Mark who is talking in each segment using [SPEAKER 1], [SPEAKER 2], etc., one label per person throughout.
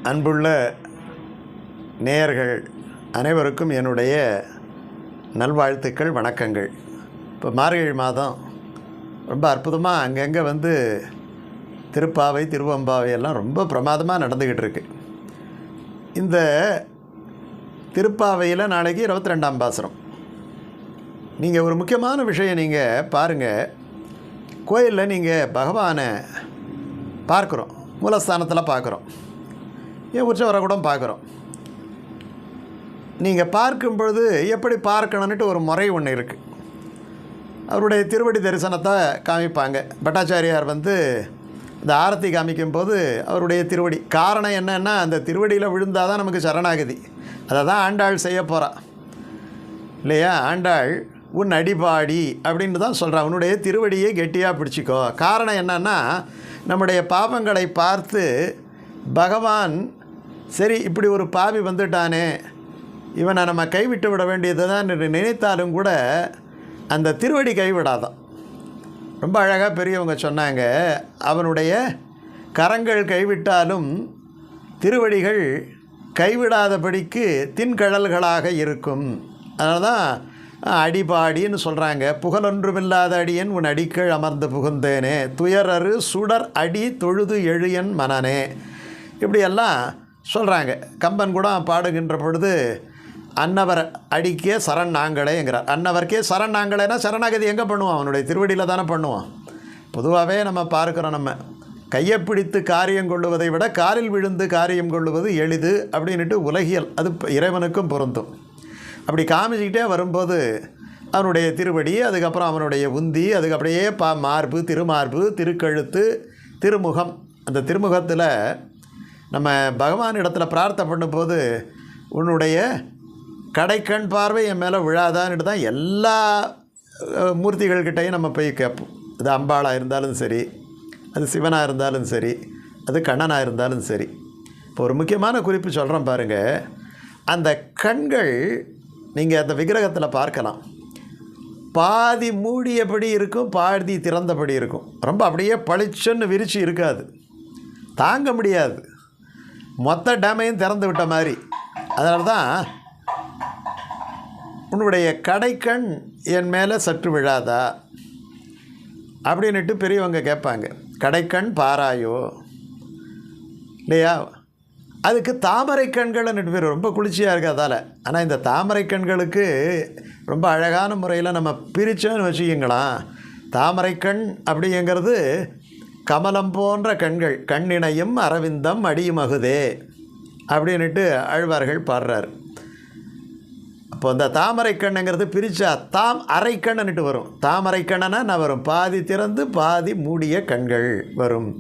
[SPEAKER 1] அன்புள்ள நேயர்கள் அனைவருக்கும் என்னுடைய நல்வாழ்த்துக்கள், வணக்கங்கள். இப்போ மார்கழி மாதம் ரொம்ப அற்புதமாக அங்கங்கே திருப்பாவை, திருவம்பாவை எல்லாம் ரொம்ப பிரமாதமாக நடந்துக்கிட்டு இருக்கு. இந்த திருப்பாவையில் நாளைக்கு 22ஆம் பாசுரம். நீங்கள் ஒரு முக்கியமான விஷயம் நீங்கள் பாருங்கள். கோயிலில் நீங்கள் பகவானை பார்க்குறோம், மூலஸ்தானத்தில் பார்க்குறோம், ஏன் உற்சவரை கூட பார்க்குறோம். நீங்கள் பார்க்கும் பொழுது எப்படி பார்க்கணுன்ட்டு ஒரு முறை ஒன்று இருக்குது. அவருடைய திருவடி தரிசனத்தை காமிப்பாங்க. பட்டாச்சாரியார் இந்த ஆரத்தி காமிக்கும்போது அவருடைய திருவடி, காரணம் என்னன்னா அந்த திருவடியில் விழுந்தால் தான் நமக்கு சரணாகதி. அதை தான் ஆண்டாள் செய்ய போகிறா இல்லையா? ஆண்டாள் உன் அடிபாடி அப்படின்னு தான் சொல்கிறான். உன்னுடைய திருவடியை கெட்டியாக பிடிச்சிக்கோ. காரணம் என்னன்னா, நம்முடைய பாவங்களை பார்த்து பகவான் சரி இப்படி ஒரு பாவி வந்துட்டானே, இவனை நம்ம கைவிட்டு விட வேண்டியது தான் நினைத்தாலும் கூட அந்த திருவடி கைவிடாதான். ரொம்ப அழகாக பெரியவங்க சொன்னாங்க, அவனுடைய கரங்கள் கைவிட்டாலும் திருவடிகள் கைவிடாதபடிக்கு தின்கடல்களாக இருக்கும். அதனால தான் அடிபாடின்னு சொல்கிறாங்க. புகழொன்றுமில்லாத அடியன் உன் அடிக்கீழ் அமர்ந்து புகுந்தேனே, துயரறு சுடர் அடி தொழுது எழுயன் மனனே, இப்படியெல்லாம் சொல்கிறாங்க. கம்பன் கூட பாடுகின்ற பொழுது அன்னவர் அடிக்கே சரண் நாங்களேங்கிறார். அன்னவர்க்கே சரண் நாங்களேனா சரணாகதி எங்கே பண்ணுவோம்? அவனுடைய திருவடியில் தானே பண்ணுவோம். பொதுவாகவே நம்ம பார்க்குறோம், நம்ம கையை பிடித்து காரியம் கொள்ளுவதை விட காலில் விழுந்து காரியம் கொள்ளுவது எளிது அப்படின்ட்டு உலகியல். அது இறைவனுக்கும் பொருந்தும். அப்படி காமிச்சிக்கிட்டே வரும்போது அவனுடைய திருவடி, அதுக்கப்புறம் அவனுடைய உந்தி, அதுக்கு அப்படியே மார்பு, திருமார்பு, திருக்கழுத்து, திருமுகம். அந்த திருமுகத்தில் நம்ம பகவான் இடத்துல பிரார்த்தனை பண்ணும்போது உன்னுடைய கடைக்கண் பார்வை என் மேலே விழாதான்ட்டு தான் எல்லா மூர்த்திகள்கிட்டையும் நம்ம போய் கேட்போம். அது அம்பாளாக இருந்தாலும் சரி, அது சிவனாக இருந்தாலும் சரி, அது கண்ணனாக இருந்தாலும் சரி. இப்போ ஒரு முக்கியமான குறிப்பு சொல்கிறேன் பாருங்கள். அந்த கண்கள் நீங்கள் அந்த விக்கிரகத்தில் பார்க்கலாம். பாதி மூடியபடி இருக்கும், பாதி திறந்தபடி இருக்கும். ரொம்ப அப்படியே பளிச்சுன்னு விரிச்சு இருக்காது, தாங்க முடியாது, மொத்த டேமையும் திறந்து விட்ட மாதிரி. அதனால தான் உன்னுடைய கடைக்கண் என் மேலே சற்று விழாதா அப்படின்ட்டு பெரியவங்க கேட்பாங்க. கடைக்கண் பாராயோ இல்லையா? அதுக்கு தாமரை கண்கள்னு பேர். ரொம்ப குளிர்ச்சியாக இருக்குது அதால். ஆனால் இந்த தாமரை கண்களுக்கு ரொம்ப அழகான முறையில் நம்ம பிரித்தோன்னு வச்சுக்கிங்களாம். தாமரை கண் அப்படிங்கிறது கமலம் போன்ற கண்கள், கண்ணிணையும் அரவிந்தம் அடியுமகுதே அப்படின்ட்டு ஆழ்வார்கள் பாடுறார். அப்போ இந்த தாமரை கண்ணுங்கிறது பிரித்தா அரைக்கண்ணுன்ட்டு வரும். தாமரை கண்ணனா வரும், பாதி திறந்து பாதி மூடிய கண்கள் வரும்.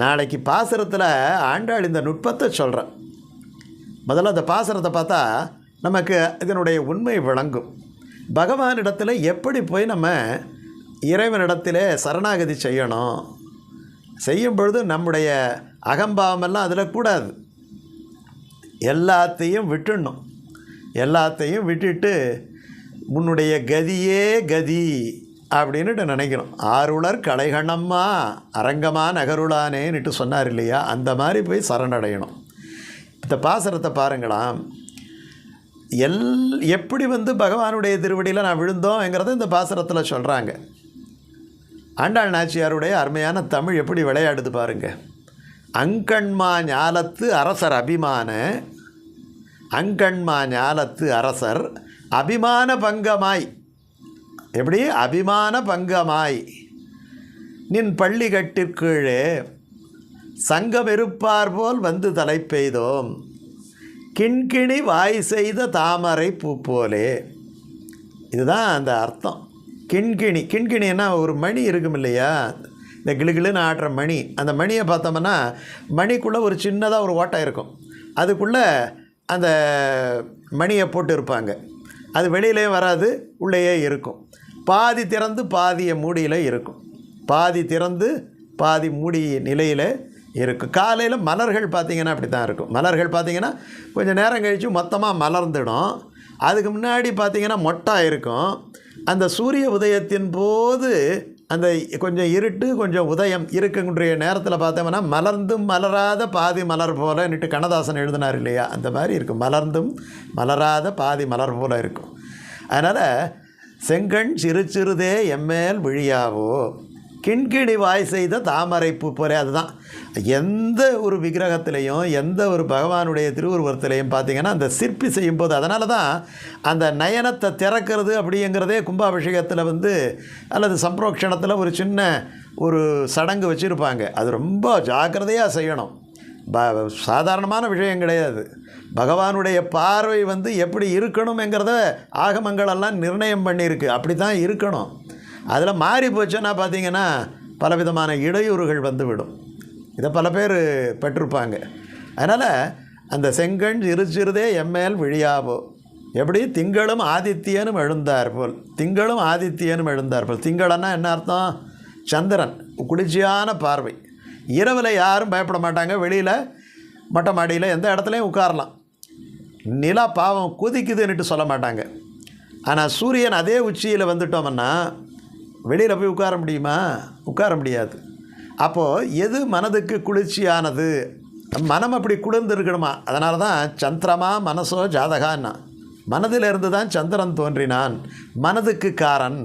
[SPEAKER 1] நாளைக்கு பாசுரத்தில் ஆண்டாள் இந்த நுட்பத்தை சொல்கிறேன். முதல்ல அந்த பாசுரத்தை பார்த்தா நமக்கு இதனுடைய உண்மை விளங்கும். பகவானிடத்தில் எப்படி போய் நம்ம இறைவனிடத்தில் சரணாகதி செய்யணும், செய்யும் பொழுது நம்முடைய அகம்பாவமெல்லாம் அதில் கூடாது. எல்லாத்தையும் விட்டுடணும். எல்லாத்தையும் விட்டுட்டு முன்னுடைய கதியே கதி அப்படின்னுட்டு நினைக்கணும். ஆருளர் கலைகணம்மா அரங்கமா நகருளானேன்னுட்டு சொன்னார் இல்லையா? அந்த மாதிரி போய் சரணடையணும். இந்த பாசுரத்தை பாருங்களாம். எப்படி பகவானுடைய திருவடியில் நான் விழுந்தோங்கிறத இந்த பாசுரத்தில் சொல்கிறாங்க. ஆண்டாள் நாச்சியாருடைய அருமையான தமிழ் எப்படி விளையாடுது பாருங்கள். அங்கண்மா ஞாலத்து அரசர் அபிமான, அங்கண்மா ஞாலத்து அரசர் அபிமான பங்கமாய், எப்படி அபிமான பங்கமாய் நின் பள்ளி கட்டிற்கீழே சங்கம் இருப்பார் போல் தலை பெய்தோம், கிண்கிணி வாய் செய்த தாமரை பூ போலே. இதுதான் அந்த அர்த்தம். கிண்கிணின்னா ஒரு மணி இருக்கும் இல்லையா? இந்த கிளுகிளுன்னு ஆடுற மணி. அந்த மணியை பார்த்தோம்னா மணிக்குள்ளே ஒரு சின்னதாக ஒரு ஓட்டை இருக்கும். அதுக்குள்ளே அந்த மணியை போட்டு இருப்பாங்க. அது வெளியிலேயும் வராது, உள்ளேயே இருக்கும். பாதி திறந்து பாதியை மூடியில் இருக்கும். பாதி திறந்து பாதி மூடி நிலையில் இருக்கும். காலையில் மலர்கள் பார்த்திங்கன்னா அப்படி தான் இருக்கும். மலர்கள் பார்த்திங்கன்னா கொஞ்சம் நேரம் கழித்து மொத்தமாக மலர்ந்துடும். அதுக்கு முன்னாடி பார்த்திங்கன்னா மொட்டாக இருக்கும். அந்த சூரிய உதயத்தின் போது அந்த கொஞ்சம் இருட்டு கொஞ்சம் உதயம் இருக்குன்ற நேரத்தில் பார்த்தோம்னா மலர்ந்தும் மலராத பாதி மலர் போலன்னுட்டு கண்ணதாசன் எழுதினார் இல்லையா, அந்த மாதிரி இருக்கும். மலர்ந்தும் மலராத பாதி மலர் போல இருக்கும். அதனால் செங்கண் சிறு சிறுதே எம்மேல் விழியாவோ கிண்கிணி வாய் செய்த தாமரை பூ போலே. அதுதான் எந்த ஒரு விக்கிரகத்திலையும் எந்த ஒரு பகவானுடைய திருவுருவத்திலையும் பார்த்திங்கன்னா அந்த சிற்பி செய்யும்போது, அதனால தான் அந்த நயனத்தை திறக்கிறது அப்படிங்கிறதே கும்பாபிஷேகத்தில் அல்லது சம்பிரோக்ஷணத்தில் ஒரு சின்ன ஒரு சடங்கு வச்சுருப்பாங்க. அது ரொம்ப ஜாக்கிரதையாக செய்யணும். சாதாரணமான விஷயம் கிடையாது. பகவானுடைய பார்வை எப்படி இருக்கணுங்கிறத ஆகமங்களெல்லாம் நிர்ணயம் பண்ணியிருக்கு. அப்படி தான் இருக்கணும். அதில் மாறி போச்சுன்னா பார்த்திங்கன்னா பலவிதமான இடையூறுகள் வந்துவிடும். இதை பல பேர் பெற்றிருப்பாங்க. அதனால் அந்த செங்கண் சிறு சிறுதே எம்மேல் விழியாவோ, எப்படி திங்களும் ஆதித்யனும் எழுந்தார் போல். திங்களும் ஆதித்யனும் எழுந்தார் போல். திங்களன்னா என்ன அர்த்தம்? சந்திரன். குளிர்ச்சியான பார்வை. இரவில் யாரும் பயப்பட மாட்டாங்க. வெளியில் மொட்டை மாடியில் எந்த இடத்துலையும் உட்காரலாம். நிலா பாவம் கொதிக்குதுன்னுட்டு சொல்ல மாட்டாங்க. ஆனால் சூரியன் அதே உச்சியில் வந்துட்டோம்னா வெளியில் போய் உட்கார முடியுமா? உட்கார முடியாது. அப்போது எது மனதுக்கு குளிர்ச்சியானது? மனம் அப்படி குளிர்ந்து இருக்கணுமா. அதனால தான் சந்திரமா மனசோ ஜாதகான்னா, மனதிலிருந்து தான் சந்திரன் தோன்றினான், மனதுக்கு காரன்.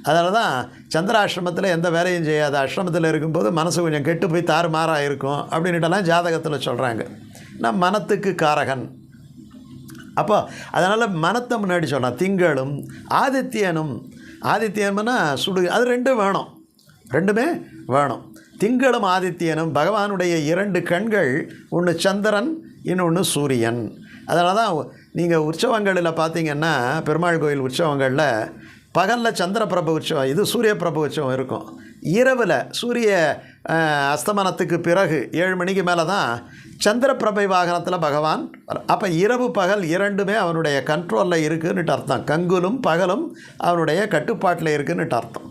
[SPEAKER 1] அதனால தான் சந்திராஷ்டிரமத்தில் எந்த வேலையும் செய்யாத ஆசிரமத்தில் இருக்கும்போது மனசு கொஞ்சம் கெட்டு போய் தாறுமாறாக இருக்கும் அப்படின்ட்டுலாம் ஜாதகத்தில் சொல்கிறாங்க. நான் மனத்துக்கு காரகன். அப்போ அதனால் மனத்தை முன்னாடி சொன்னான். திங்களும் ஆதித்யனும். ஆதித்யம்னா சுடு, அது ரெண்டும் வேணும், ரெண்டுமே வேணும். திங்களும் ஆதித்யனும் பகவானுடைய இரண்டு கண்கள், ஒன்று சந்திரன் இன்னொன்று சூரியன். அதனால தான் நீங்கள் உற்சவங்களில் பார்த்தீங்கன்னா பெருமாள் கோயில் உற்சவங்களில் பகலில் சந்திர பிரப உற்சவம், இது சூரிய பிரப உற்சவம் இருக்கும். இரவில் சூரிய அஸ்தமனத்துக்கு பிறகு 7 மணிக்கு மேலே தான் சந்திர பிரபை வாகனத்தில் பகவான். அப்போ இரவு பகல் இரண்டுமே அவனுடைய கண்ட்ரோலில் இருக்குதுன்னுட்டு அர்த்தம். கங்குலும் பகலும் அவனுடைய கட்டுப்பாட்டில் இருக்குதுன்னுட்டு அர்த்தம்.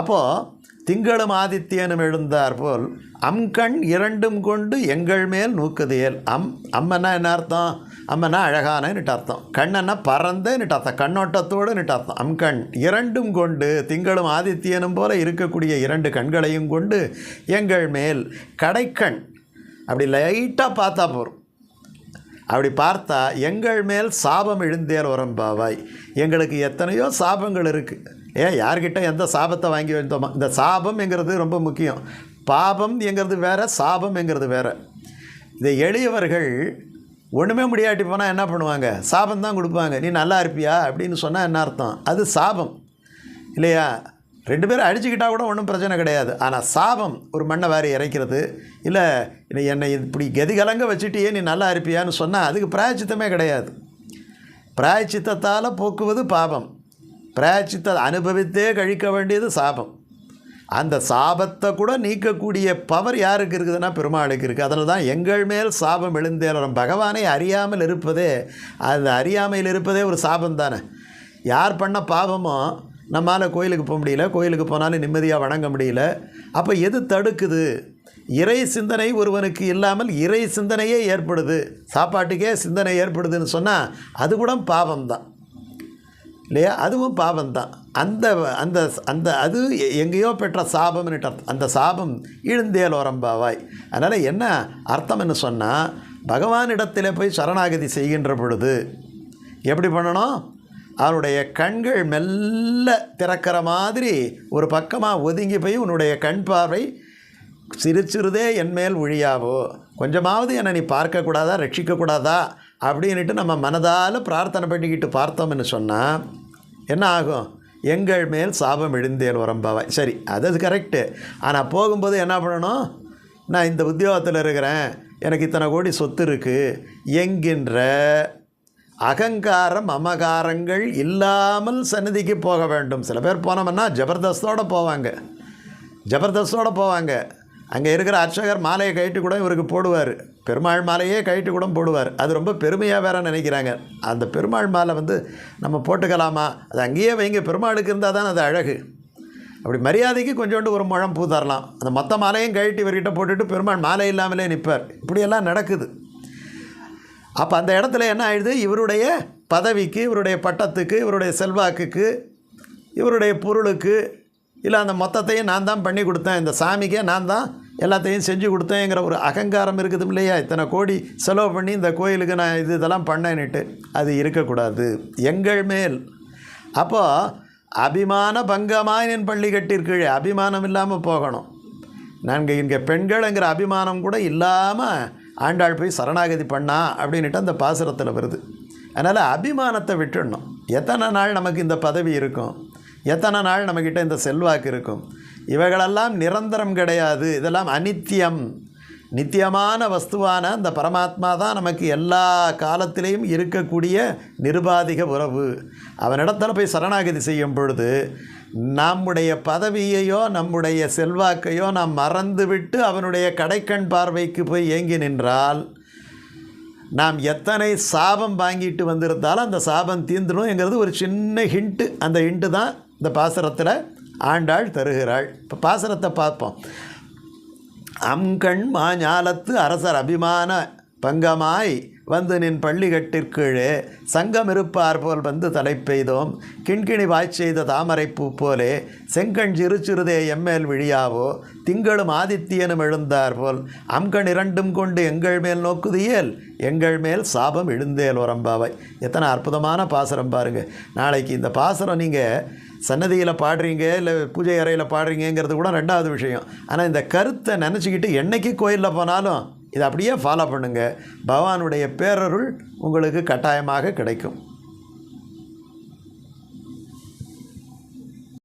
[SPEAKER 1] அப்போது திங்களும் ஆதித்யனும் எழுந்தார் போல் அம்கண் இரண்டும் கொண்டு எங்கள் மேல் நூக்குதியல். அம்மன்னா என்ன அர்த்தம்? அம்மன்னா அழகானன்னுட்டு அர்த்தம். கண்ணன்னா பறந்தன்னுட்டு அர்த்தம், கண்ணோட்டத்தோடுன்னுட்டு அர்த்தம். அம்கண் இரண்டும் கொண்டு, திங்களும் ஆதித்யனும் போல இருக்கக்கூடிய இரண்டு கண்களையும் கொண்டு எங்கள் மேல், கடைக்கண் அப்படி லைட்டாக பார்த்தா போகிறோம். அப்படி பார்த்தா எங்கள் மேல் சாபம் எழுந்தேல் வரம்பாவாய். எங்களுக்கு எத்தனையோ சாபங்கள் இருக்குது. யார்கிட்ட எந்த சாபத்தை வாங்கி வந்தோமா? இந்த சாபம்ங்கிறது ரொம்ப முக்கியம். பாபம் என்கிறது வேறு, சாபம் என்கிறது வேறு. இதை எளியவர்கள் ஒன்றுமே முடியாட்டி போனால் என்ன பண்ணுவாங்க? சாபம் தான் கொடுப்பாங்க. நீ நல்லா இருப்பியா அப்படின்னு சொன்னால் என்ன அர்த்தம்? அது சாபம் இல்லையா? 2 பேரும் அடிச்சுக்கிட்டால் கூட ஒன்றும் பிரச்சனை கிடையாது. ஆனால் சாபம், ஒரு மண்ணை வாரி இறைக்கிறது, இல்லை என்னை இப்படி கதிகலங்க வச்சுட்டியே நீ நல்லா இருப்பியான்னு சொன்னால் அதுக்கு பிராயச்சித்தமே கிடையாது. பிராயச்சித்தத்தால் போக்குவது பாபம். பிராயச்சித்தை அனுபவித்தே கழிக்க வேண்டியது சாபம். அந்த சாபத்தை கூட நீக்கக்கூடிய பவர் யாருக்கு இருக்குதுன்னா பெருமாளுக்கு இருக்குது. அதில் தான் எங்கள் மேல் சாபம் எழுந்தேலும். பகவானை அறியாமல் இருப்பதே, அந்த அறியாமையில் இருப்பதே ஒரு சாபம் தானே. யார் பண்ண பாவமோ நம்மளால் கோயிலுக்கு போக முடியல, கோயிலுக்கு போனாலும் நிம்மதியாக வணங்க முடியல. அப்போ எது தடுக்குது? இறை சிந்தனை ஒருவனுக்கு இல்லாமல் இறை சிந்தனையே ஏற்படுது, சாப்பாட்டுக்கே சிந்தனை ஏற்படுதுன்னு சொன்னால் அது கூட பாவம்தான் இல்லையா? அதுவும் பாவம்தான். அந்த அந்த அந்த அது எங்கேயோ பெற்ற சாபம்னு அர்த்தம். அந்த சாபம் இழுந்தேல் வரம்பாவாய். அதனால் என்ன அர்த்தம்னு சொன்னால், பகவானிடத்தில் போய் சரணாகதி செய்கின்ற பொழுது எப்படி பண்ணணும்? அவனுடைய கண்கள் மெல்ல திறக்கிற மாதிரி ஒரு பக்கமாக ஒதுங்கி போய் உன்னுடைய கண் பார்வை சிறு சிறுதே என்மேல் ஒழியாவோ, கொஞ்சமாவது என்னை நீ பார்க்கக்கூடாதா, ரட்சிக்கக்கூடாதா அப்படின்ட்டு நம்ம மனதால் பிரார்த்தனை பண்ணிக்கிட்டு பார்த்தோம்னு சொன்னால் என்ன ஆகும்? எங்கள் மேல் சாபம் எழுந்தேல் வரம்பாவாய். சரி, அது கரெக்டு. ஆனால் போகும்போது என்ன பண்ணணும்? நான் இந்த உத்தியோகத்தில் இருக்கிறேன், எனக்கு இத்தனை கோடி சொத்து இருக்குது என்கின்ற அகங்காரம் அமகாரங்கள் இல்லாமல் சந்நிதிக்கு போக வேண்டும். சில பேர் போனோம்னா ஜபர்தஸ்தோடு போவாங்க. அங்கே இருக்கிற அர்ச்சகர் மாலையை கழட்டி கூட இவருக்கு போடுவார். பெருமாள் மாலையே கழட்டி கூட போடுவார். அது ரொம்ப பெருமையாக வேற நினைக்கிறாங்க. அந்த பெருமாள் மாலை நம்ம போட்டுக்கலாமா? அது அங்கேயே வைங்க, பெருமாளுக்கு இருந்தால் தான் அது அழகு. அப்படி மரியாதைக்கு கொஞ்சோண்டு ஒரு முழம் பூ தரலாம். அந்த மொத்த மாலையும் கழட்டி இவர்கிட்ட போட்டுட்டு பெருமாள் மாலை இல்லாமலே நிற்பார். இப்படியெல்லாம் நடக்குது. அப்போ அந்த இடத்துல என்ன ஆயிடுது? இவருடைய பதவிக்கு, இவருடைய பட்டத்துக்கு, இவருடைய செல்வாக்குக்கு, இவருடைய பொருளுக்கு இல்லை அந்த மொத்தத்தையும் நான் தான் பண்ணி கொடுத்தேன், இந்த சாமிக்கே நான் தான் எல்லாத்தையும் செஞ்சு கொடுத்தேங்கிற ஒரு அகங்காரம் இருக்குது இல்லையா? இத்தனை கோடி செலவு பண்ணி இந்த கோயிலுக்கு நான் இதெல்லாம் பண்ணேன்னுட்டு அது இருக்கக்கூடாது எங்கள் மேல். அப்போது அபிமான பங்கமாய் என் பள்ளி கட்டிற்கீழே அபிமானம் இல்லாமல் போகணும். நாங்கள் இங்கே பெண்கள்ங்கிற அபிமானம் கூட இல்லாமல் ஆண்டாள் போய் சரணாகதி பண்ணா அப்படின்ட்டு அந்த பாசுரத்தில் வருது. அதனால் அபிமானத்தை விட்டுடணும். எத்தனை நாள் நமக்கு இந்த பதவி இருக்கும், எத்தனை நாள் நம்மக்கிட்ட இந்த செல்வாக்கு இருக்கும், இவைகளெல்லாம் நிரந்தரம் கிடையாது. இதெல்லாம் அனித்தியம். நித்தியமான வஸ்துவான அந்த பரமாத்மா தான் நமக்கு எல்லா காலத்திலையும் இருக்கக்கூடிய நிருபாதிக உறவு. அவனிடத்தில் போய் சரணாகதி செய்யும் பொழுது நம்முடைய பதவியையோ நம்முடைய செல்வாக்கையோ நாம் மறந்துவிட்டு அவனுடைய கடைக்கண் பார்வைக்கு போய் ஏங்கி நின்றால் நாம் எத்தனை சாபம் வாங்கிட்டு வந்திருந்தாலும் அந்த சாபம் தீந்துடும் ஒரு சின்ன ஹிண்ட்டு. அந்த ஹிண்ட்டு தான் இந்த பாசுரத்தில் ஆண்டாள் தருகிறாள். இப்போ பாசுரத்தை பார்ப்போம். அம்கண் மாஞாலத்து அரசர் அபிமான பங்கமாய் வந்து நின் பள்ளி கட்டிற்கீழே சங்கம் இருப்பார் போல் வந்து தலை பெய்தோம் கிண்கிணி வாய்ச்செய்த தாமரை பூ போலே செங்கண் சிறு சிறுதே எம்மேல் விழியாவோ திங்களும் ஆதித்யனும் எழுந்தார் போல் அம்கண் இரண்டும் கொண்டு எங்கள் மேல் நோக்குதியேல் எங்கள் மேல் சாபம் எழுந்தேல் வரம்பாவாய். எத்தனை அற்புதமான பாசுரம் பாருங்கள். நாளைக்கு இந்த பாசுரம் நீங்கள் சன்னதியில் பாடுறீங்க இல்லை பூஜை அறையில் பாடுறீங்கிறது கூட ரெண்டாவது விஷயம். ஆனால் இந்த கருத்தை நினச்சிக்கிட்டு என்றைக்கு கோயிலில் போனாலும் இதை அப்படியே ஃபாலோ பண்ணுங்கள். பகவானுடைய பேரருள் உங்களுக்கு கட்டாயமாக கிடைக்கும்.